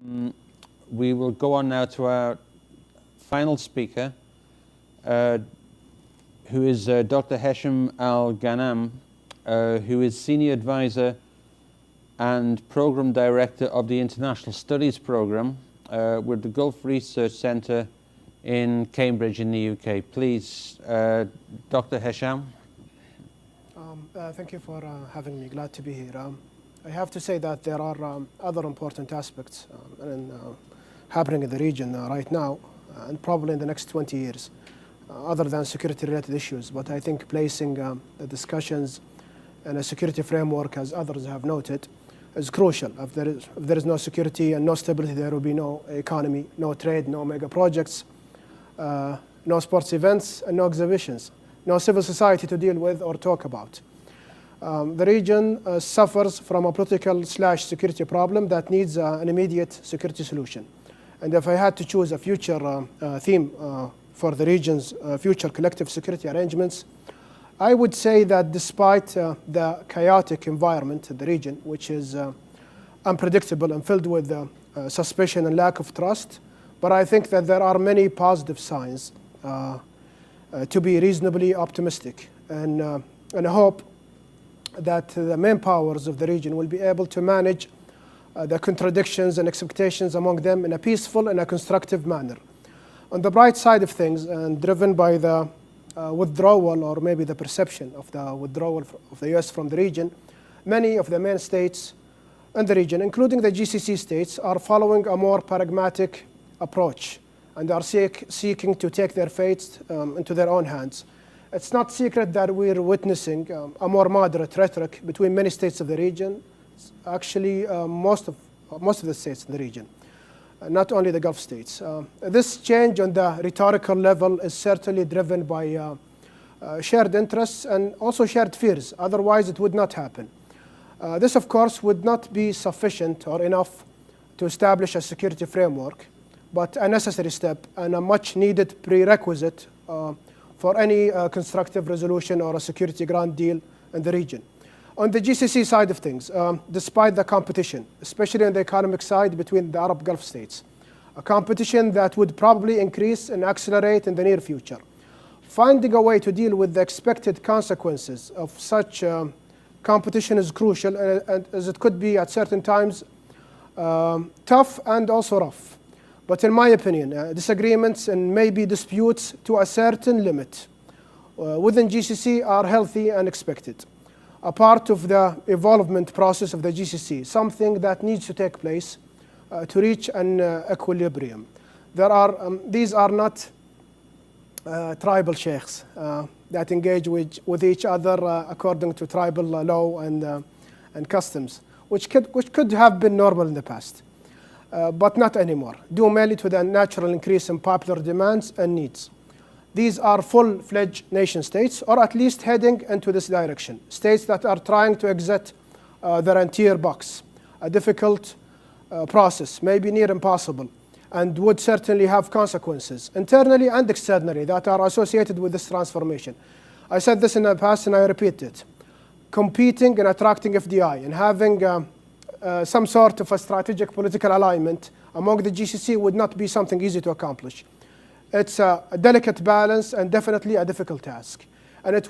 We will go on now to our final speaker, who is Dr. Hisham Al-Ghannam, who is Senior Advisor and Program Director of the International Studies Program with the Gulf Research Centre in Cambridge in the UK. Please, Dr. Hisham. Thank you for having me. Glad to be here. I have to say that there are other important aspects happening in the region right now and probably in the next 20 years, other than security-related issues. But I think placing the discussions in a security framework, as others have noted, is crucial. If there is no security and no stability, there will be no economy, no trade, no mega projects, no sports events, and no exhibitions, no civil society to deal with or talk about. The region suffers from a political/security problem that needs an immediate security solution. And if I had to choose a future theme for the region's future collective security arrangements, I would say that despite the chaotic environment in the region, which is unpredictable and filled with suspicion and lack of trust, but I think that there are many positive signs to be reasonably optimistic. And I hope that the main powers of the region will be able to manage the contradictions and expectations among them in a peaceful and a constructive manner. On the bright side of things, and driven by the withdrawal, or maybe the perception of the withdrawal of the US from the region, many of the main states in the region, including the GCC states, are following a more pragmatic approach and are seeking to take their fates into their own hands. It's not secret that we're witnessing a more moderate rhetoric between many states of the region, actually most of the states in the region, not only the Gulf states. This change on the rhetorical level is certainly driven by shared interests and also shared fears. Otherwise, it would not happen. This, of course, would not be sufficient or enough to establish a security framework, but a necessary step and a much needed prerequisite for any constructive resolution or a security grand deal in the region. On the GCC side of things, despite the competition, especially on the economic side between the Arab Gulf states, a competition that would probably increase and accelerate in the near future, finding a way to deal with the expected consequences of such competition is crucial, and as it could be at certain times tough and also rough. But in my opinion, disagreements and maybe disputes to a certain limit within GCC are healthy and expected. A part of the evolvement process of the GCC, something that needs to take place to reach an equilibrium. These are not tribal sheikhs that engage with each other according to tribal law and customs, which could have been normal in the past. But not anymore, due mainly to the natural increase in popular demands and needs. These are full-fledged nation states, or at least heading into this direction. States that are trying to exit their interior box, a difficult process, maybe near impossible, and would certainly have consequences, internally and externally, that are associated with this transformation. I said this in the past and I repeat it. Competing and attracting FDI and having some sort of a strategic political alignment among the GCC would not be something easy to accomplish. It's a delicate balance and definitely a difficult task. And it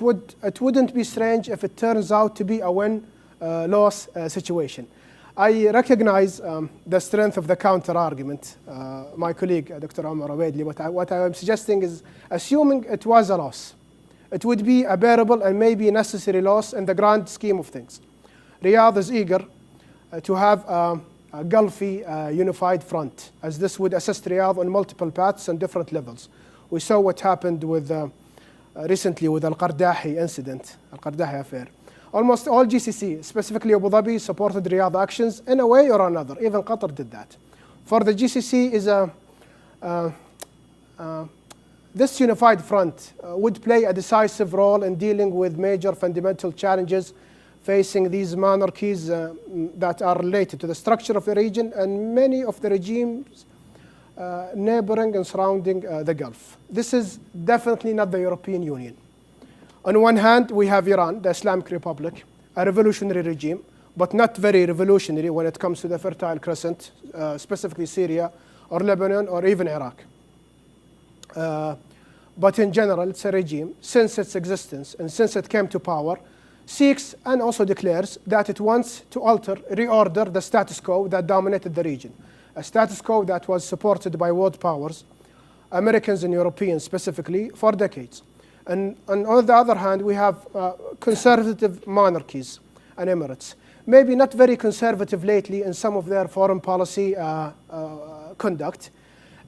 wouldn't be strange if it turns out to be a win-loss situation. I recognize the strength of the counter-argument. My colleague, Dr. Omar Obaidli, what I am suggesting is, assuming it was a loss, it would be a bearable and maybe necessary loss in the grand scheme of things. Riyadh is eager to have a Gulfi unified front, as this would assist Riyadh on multiple paths and different levels. We saw what happened with recently with Al-Qardahi incident, Al-Qardahi affair. Almost all GCC, specifically Abu Dhabi, supported Riyadh actions in a way or another. Even Qatar did that. For the GCC, this unified front would play a decisive role in dealing with major fundamental challenges facing these monarchies that are related to the structure of the region and many of the regimes neighboring and surrounding the Gulf. This is definitely not the European Union. On one hand, we have Iran, the Islamic Republic, a revolutionary regime but not very revolutionary when it comes to the Fertile Crescent, specifically Syria or Lebanon or even Iraq. But in general, it's a regime, since its existence and since it came to power, seeks and also declares that it wants to reorder the status quo that dominated the region, a status quo that was supported by world powers, Americans and Europeans specifically, for decades. And on the other hand, we have conservative monarchies and emirates, maybe not very conservative lately in some of their foreign policy conduct,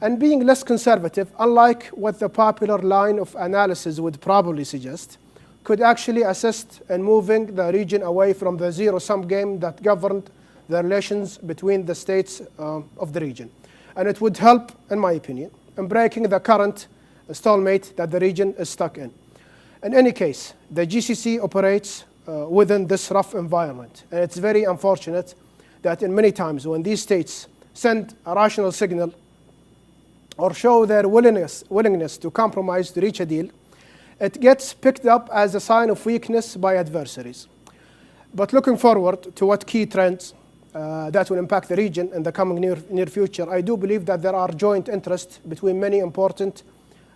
and being less conservative, unlike what the popular line of analysis would probably suggest, could actually assist in moving the region away from the zero-sum game that governed the relations between the states of the region. And it would help, in my opinion, in breaking the current stalemate that the region is stuck in. In any case, the GCC operates within this rough environment. And it's very unfortunate that in many times when these states send a rational signal or show their willingness to compromise to reach a deal, it gets picked up as a sign of weakness by adversaries. But looking forward to what key trends that will impact the region in the coming near future, I do believe that there are joint interests between many important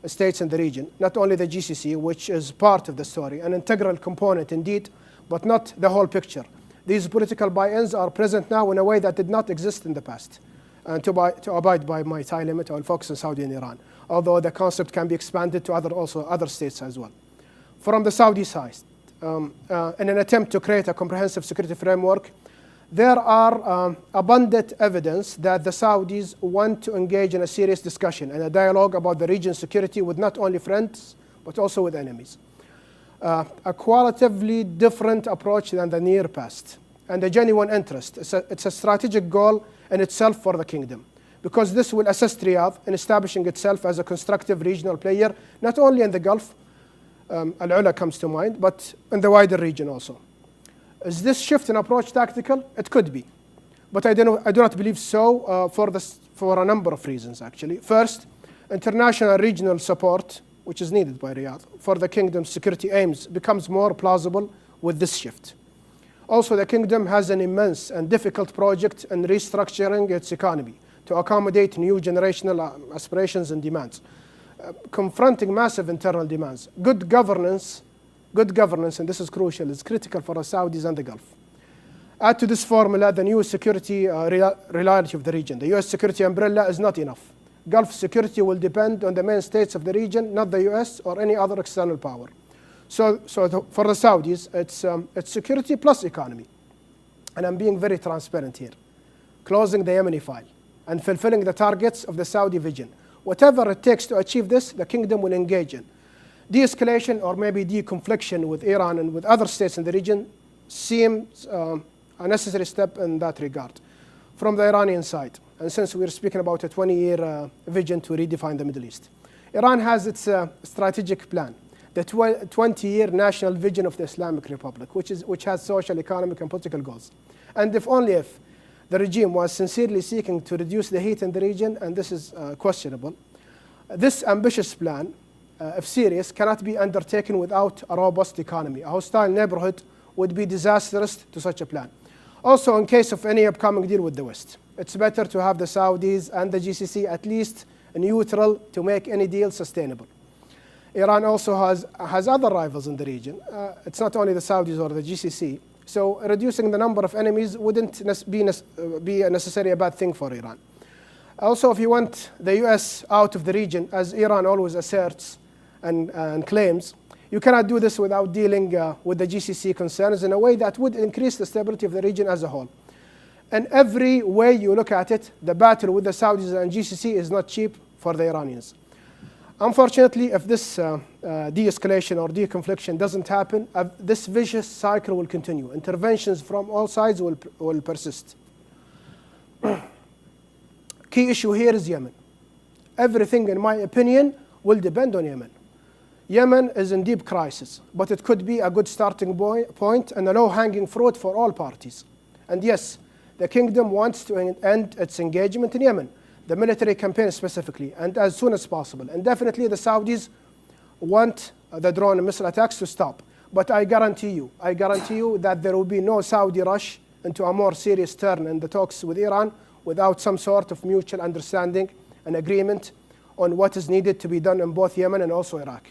states in the region, not only the GCC, which is part of the story, an integral component indeed, but not the whole picture. These political buy-ins are present now in a way that did not exist in the past. And to abide by my time limit, I will focus on Saudi and Iran, although the concept can be expanded to other states as well. From the Saudi side, in an attempt to create a comprehensive security framework, there are abundant evidence that the Saudis want to engage in a serious discussion and a dialogue about the region's security with not only friends, but also with enemies. A qualitatively different approach than the near past, and a genuine interest. It's a strategic goal in itself for the kingdom, because this will assist Riyadh in establishing itself as a constructive regional player, not only in the Gulf, Al-Ula comes to mind, but in the wider region also. Is this shift in approach tactical? It could be, but I do not believe so for a number of reasons, actually. First, international regional support, which is needed by Riyadh for the kingdom's security aims, becomes more plausible with this shift. Also, the kingdom has an immense and difficult project in restructuring its economy to accommodate new generational aspirations and demands, confronting massive internal demands. Good governance, and this is crucial, is critical for the Saudis and the Gulf. Add to this formula the new security reality of the region. The US security umbrella is not enough. Gulf security will depend on the main states of the region, not the US or any other external power. So for the Saudis, it's security plus economy. And I'm being very transparent here. Closing the Yemeni file and fulfilling the targets of the Saudi vision. Whatever it takes to achieve this, the kingdom will engage in. De-escalation or maybe de-confliction with Iran and with other states in the region seems a necessary step in that regard from the Iranian side. And since we're speaking about a 20-year vision to redefine the Middle East. Iran has its strategic plan, the 20-year national vision of the Islamic Republic, which has social, economic, and political goals. And if the regime was sincerely seeking to reduce the heat in the region, and this is questionable, this ambitious plan, if serious, cannot be undertaken without a robust economy. A hostile neighborhood would be disastrous to such a plan. Also, in case of any upcoming deal with the West, it's better to have the Saudis and the GCC at least neutral to make any deal sustainable. Iran also has other rivals in the region. It's not only the Saudis or the GCC. So reducing the number of enemies wouldn't be necessarily a bad thing for Iran. Also, if you want the US out of the region, as Iran always asserts and claims, you cannot do this without dealing with the GCC concerns in a way that would increase the stability of the region as a whole. And every way you look at it, the battle with the Saudis and GCC is not cheap for the Iranians. Unfortunately, if this de-escalation or de-confliction doesn't happen, this vicious cycle will continue. Interventions from all sides will persist. Key issue here is Yemen. Everything, in my opinion, will depend on Yemen. Yemen is in deep crisis, but it could be a good starting point and a low-hanging fruit for all parties. And yes, the kingdom wants to end its engagement in Yemen, the military campaign specifically, and as soon as possible. And definitely the Saudis want the drone and missile attacks to stop. But I guarantee you that there will be no Saudi rush into a more serious turn in the talks with Iran without some sort of mutual understanding and agreement on what is needed to be done in both Yemen and also Iraq,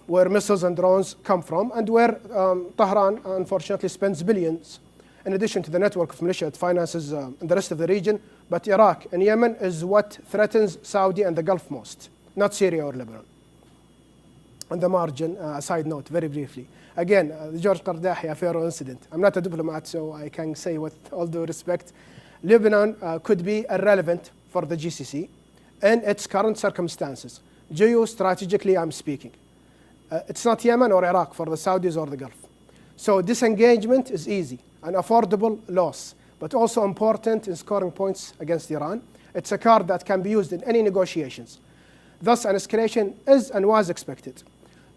where missiles and drones come from, and where Tehran unfortunately spends billions in addition to the network of militia it finances in the rest of the region. But Iraq and Yemen is what threatens Saudi and the Gulf most, not Syria or Lebanon. On the margin, a side note, very briefly. Again, the George Qardahi affair incident. I'm not a diplomat, so I can say with all due respect, Lebanon could be irrelevant for the GCC in its current circumstances. Geostrategically, I'm speaking. It's not Yemen or Iraq for the Saudis or the Gulf. So disengagement is easy, an affordable loss, but also important in scoring points against Iran. It's a card that can be used in any negotiations. Thus, an escalation is and was expected.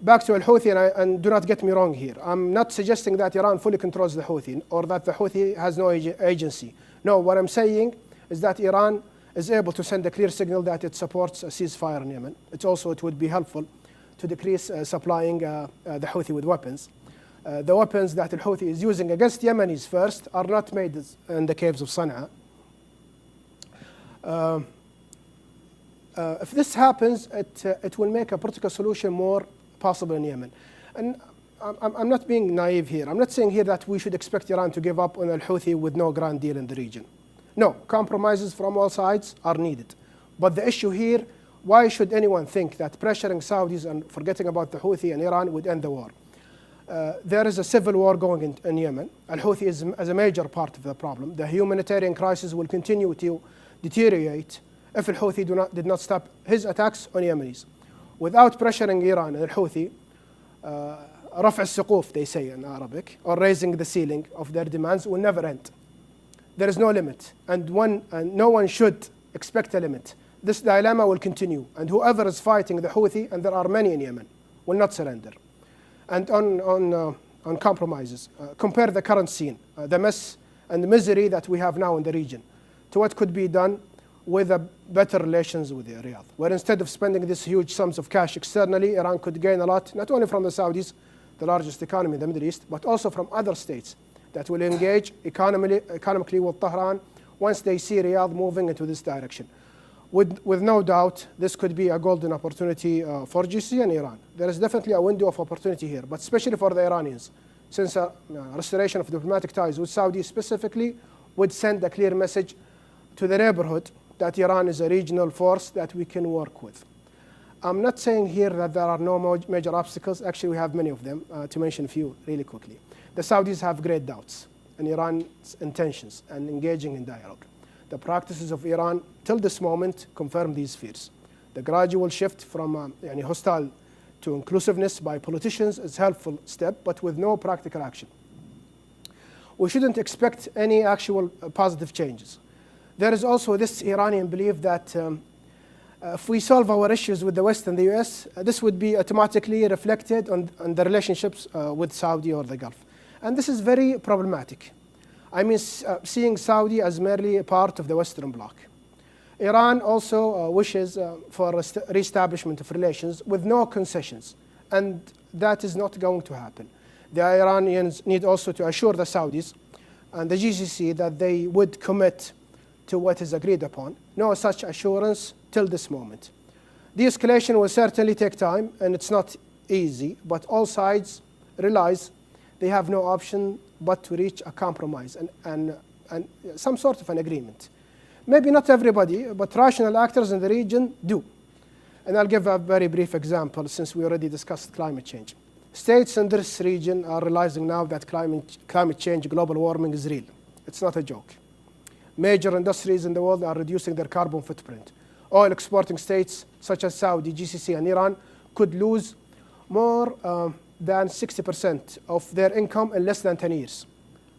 Back to Al-Houthi, and do not get me wrong here. I'm not suggesting that Iran fully controls the Houthi or that the Houthi has no agency. No, what I'm saying is that Iran is able to send a clear signal that it supports a ceasefire in Yemen. It would be helpful to decrease supplying the Houthi with weapons. The weapons that Al-Houthi is using against Yemenis first are not made in the caves of Sana'a. If this happens, it will make a political solution more possible in Yemen. And I'm not being naive here. I'm not saying here that we should expect Iran to give up on Al-Houthi with no grand deal in the region. No, compromises from all sides are needed. But the issue here, why should anyone think that pressuring Saudis and forgetting about the Houthi and Iran would end the war? There is a civil war going in Yemen. Al-Houthi is a major part of the problem. The humanitarian crisis will continue to deteriorate if Al-Houthi did not stop his attacks on Yemenis. Without pressuring Iran and Al-Houthi, رفع السقوف, they say in Arabic, or raising the ceiling of their demands will never end. There is no limit, and no one should expect a limit. This dilemma will continue, and whoever is fighting the Houthi, and there are many in Yemen, will not surrender. And on compromises, compare the current scene, the mess and the misery that we have now in the region, to what could be done with better relations with Riyadh, where instead of spending these huge sums of cash externally, Iran could gain a lot, not only from the Saudis, the largest economy in the Middle East, but also from other states that will engage economically with Tehran once they see Riyadh moving into this direction. With no doubt, this could be a golden opportunity for GCC and Iran. There is definitely a window of opportunity here, but especially for the Iranians, since restoration of diplomatic ties with Saudi specifically would send a clear message to the neighborhood that Iran is a regional force that we can work with. I'm not saying here that there are no major obstacles. Actually, we have many of them. To mention a few really quickly. The Saudis have great doubts in Iran's intentions and engaging in dialogue. The practices of Iran till this moment confirm these fears. The gradual shift from hostile to inclusiveness by politicians is a helpful step, but with no practical action. We shouldn't expect any actual positive changes. There is also this Iranian belief that if we solve our issues with the West and the US, this would be automatically reflected on the relationships with Saudi or the Gulf. And this is very problematic. I mean, seeing Saudi as merely a part of the Western bloc. Iran also wishes for reestablishment of relations with no concessions, and that is not going to happen. The Iranians need also to assure the Saudis and the GCC that they would commit to what is agreed upon. No such assurance till this moment. De-escalation will certainly take time, and it's not easy, but all sides realize they have no option but to reach a compromise and some sort of an agreement. Maybe not everybody, but rational actors in the region do. And I'll give a very brief example since we already discussed climate change. States in this region are realizing now that climate change, global warming is real. It's not a joke. Major industries in the world are reducing their carbon footprint. Oil exporting states such as Saudi, GCC, and Iran could lose more than 60% of their income in less than 10 years.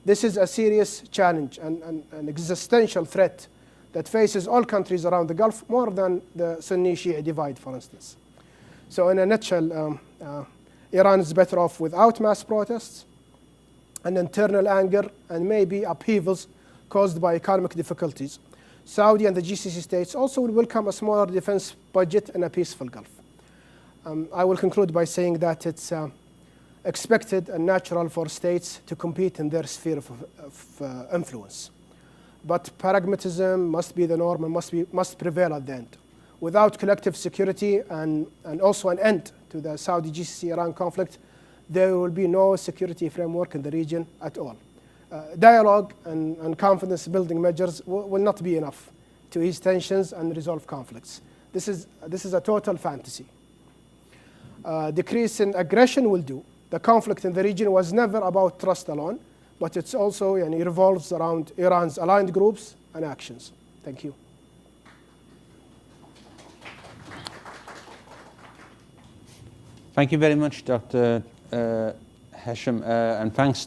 This is a serious challenge and an existential threat that faces all countries around the Gulf more than the Sunni-Shia divide, for instance. So in a nutshell, Iran is better off without mass protests and internal anger and maybe upheavals caused by economic difficulties. Saudi and the GCC states also will welcome a smaller defense budget and a peaceful Gulf. I will conclude by saying that it's expected and natural for states to compete in their sphere of influence. But pragmatism must be the norm and must prevail at the end. Without collective security and also an end to the Saudi GCC-Iran conflict, there will be no security framework in the region at all. Dialogue and confidence-building measures will not be enough to ease tensions and resolve conflicts. This is a total fantasy. Decrease in aggression will do. The conflict in the region was never about trust alone, but it's also it revolves around Iran's aligned groups and actions. Thank you. Thank you very much, Dr. Hisham, and thanks